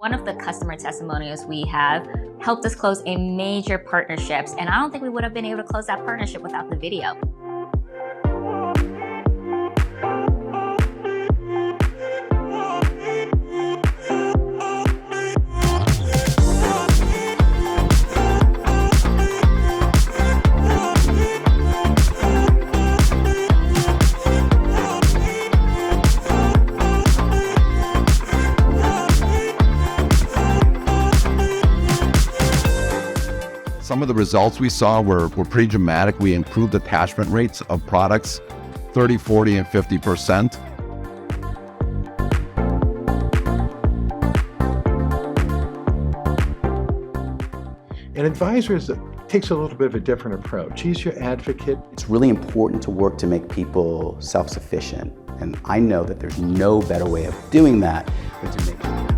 One of the customer testimonials we have helped us close a major partnerships, and I don't think we would have been able to close that partnership without the video. Some of the results we saw were pretty dramatic. We improved attachment rates of products 30, 40, and 50%. An advisor takes a little bit of a different approach. He's your advocate. It's really important to work to make people self-sufficient. And I know that there's no better way of doing that than to make